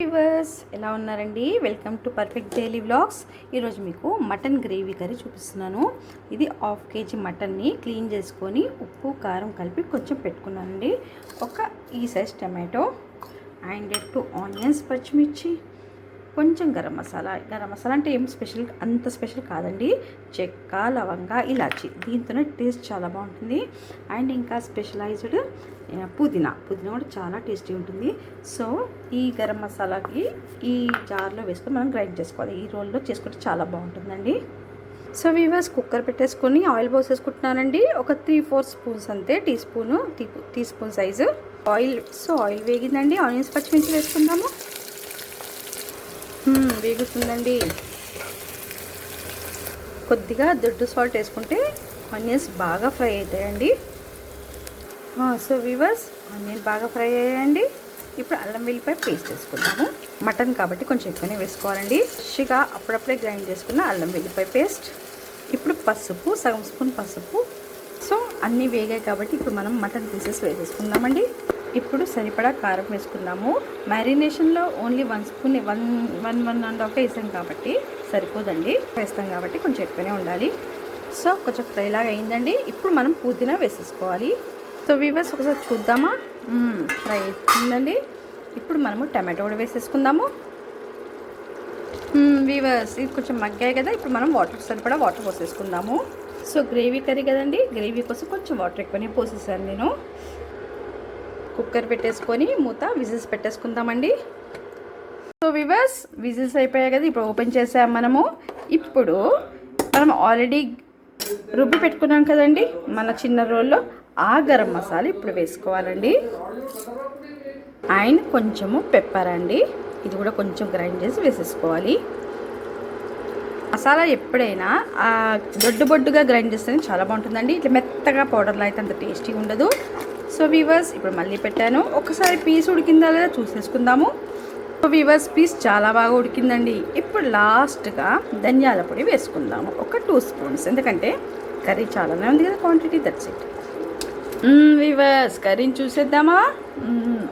Viewers ఎలా ఉన్నారండి? Welcome to perfect daily vlogs. ఈరోజు మీకు మటన్ గ్రేవీ కర్రీ చూపిస్తున్నాను. ఇది హాఫ్ కేజీ మటన్ని క్లీన్ చేసుకొని ఉప్పు కారం కలిపి కొంచెం పెట్టుకున్నానండి. ఈ సైజ్ టమాటో అండ్ 2 ఆనియన్స్, పచ్చిమిర్చి, కొంచెం గరం మసాలా అంటే ఏం అంత స్పెషల్ కాదండి. చెక్క, లవంగా, ఇలాచి, దీంతోనే టేస్ట్ చాలా బాగుంటుంది. అండ్ ఇంకా స్పెషలైజ్డ్ పుదీనా కూడా చాలా టేస్టీ ఉంటుంది. సో ఈ గరం మసాలాకి ఈ జార్లో వేసుకొని మనం గ్రైండ్ చేసుకోవాలి. ఈ రోల్లో చేసుకుంటే చాలా బాగుంటుందండి. సో వీవర్స్, కుక్కర్ పెట్టేసుకొని ఆయిల్ పోసేసుకుంటున్నానండి. ఒక 3-4 స్పూన్స్ అంతే, teaspoon size oil. So oil వేగిందండి. ఆనియన్స్, పచ్చిమిర్చి వేసుకుందాము. వేగుతుందండి. కొద్దిగా దొడ్డు సాల్ట్ వేసుకుంటే ఆనియన్స్ బాగా ఫ్రై అవుతాయండి. సో వీవర్స్, ఆనియన్ బాగా ఫ్రై అయ్యాయండి. ఇప్పుడు అల్లం వెల్లిపాయ పేస్ట్ వేసుకుందాము. మటన్ కాబట్టి కొంచెం ఎక్కువనే వేసుకోవాలండి. ఫ్రెష్గా అప్పుడప్పుడే గ్రైండ్ చేసుకున్న అల్లం వెల్లిపాయ పేస్ట్. ఇప్పుడు పసుపు, సగం స్పూన్ పసుపు. సో అన్నీ వేగాయి కాబట్టి ఇప్పుడు మనం మటన్ పీసెస్ వేసేసుకుందామండి. ఇప్పుడు సరిపడా కారం వేసుకున్నాము. మ్యారినేషన్లో ఓన్లీ 1 స్పూన్ 1.5 వేసాం కాబట్టి సరిపోదండి. వేస్తాం కాబట్టి కొంచెం ఎక్కువనే ఉండాలి. సో కొంచెం ఫ్రైలాగా అయిందండి. ఇప్పుడు మనం పుదీనా వేసేసుకోవాలి. సో వీవర్స్, ఒకసారి చూద్దామా? ఫ్రై అవుతుందండి. ఇప్పుడు మనము టమాటో కూడా వేసేసుకుందాము. వీవర్స్, ఇది కొంచెం మగ్గాయి కదా. ఇప్పుడు మనం సరిపడా వాటర్ పోసేసుకుందాము. సో గ్రేవీ కర్రీ కదండి, గ్రేవీ కోసం కొంచెం వాటర్ ఎక్కువనే పోసేసాను నేను. కుక్కర్ పెట్టేసుకొని మూత, విజిల్స్ పెట్టేసుకుందామండి. సో వివర్స్, విజిల్స్ అయిపోయాయి కదా. ఇప్పుడు ఓపెన్ చేసాం మనము. ఇప్పుడు మనం ఆల్రెడీ రుబ్బి పెట్టుకున్నాం కదండి మన చిన్న రోల్లో, ఆ గరం మసాలా ఇప్పుడు వేసుకోవాలండి. అండ్ కొంచెము పెప్పర్ అండి, ఇది కూడా కొంచెం గ్రైండ్ చేసి వేసేసుకోవాలి. మసాలా ఎప్పుడైనా బొడ్డుగా గ్రైండ్ చేస్తేనే చాలా బాగుంటుందండి. ఇట్లా మెత్తగా పౌడర్లో అయితే అంత టేస్టీగా ఉండదు. సో వీవర్స్, ఇప్పుడు మళ్ళీ పెట్టాను. ఒకసారి పీస్ ఉడికిందా లేదా చూసేసుకుందాము. సో వీవర్స్, పీస్ చాలా బాగా ఉడికిందండి. ఇప్పుడు లాస్ట్గా ధనియాల పొడి వేసుకుందాము, ఒక 2 స్పూన్స్. ఎందుకంటే కర్రీ చాలానే ఉంది కదా క్వాంటిటీ, దట్స్ ఇట్. వీవర్స్, కర్రీని చూసేద్దామా?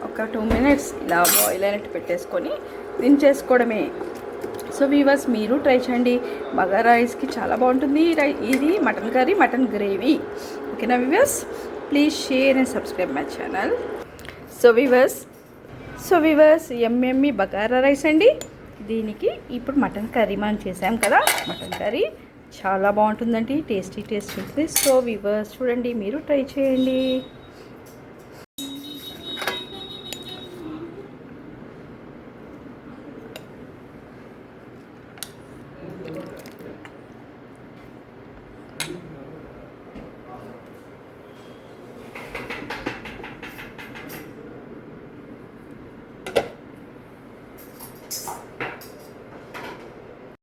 ఒక 2 మినిట్స్ ఇలా బాయిల్ అయినట్టు పెట్టేసుకొని దించేసుకోవడమే. సో వీవర్స్, మీరు ట్రై చేయండి. బగారా రైస్కి చాలా బాగుంటుంది ఇది మటన్ కర్రీ, మటన్ గ్రేవీ. ఓకేనా viewers? Please share and subscribe my channel. So viewers, ఎమ్మెమ్మి బగారా రైస్ అండి. దీనికి ఇప్పుడు మటన్ కర్రీ మనం చేసాం కదా, మటన్ కర్రీ చాలా బాగుంటుందండి. టేస్టీ ఉంటుంది. సో వీవర్స్, చూడండి, మీరు ట్రై చేయండి.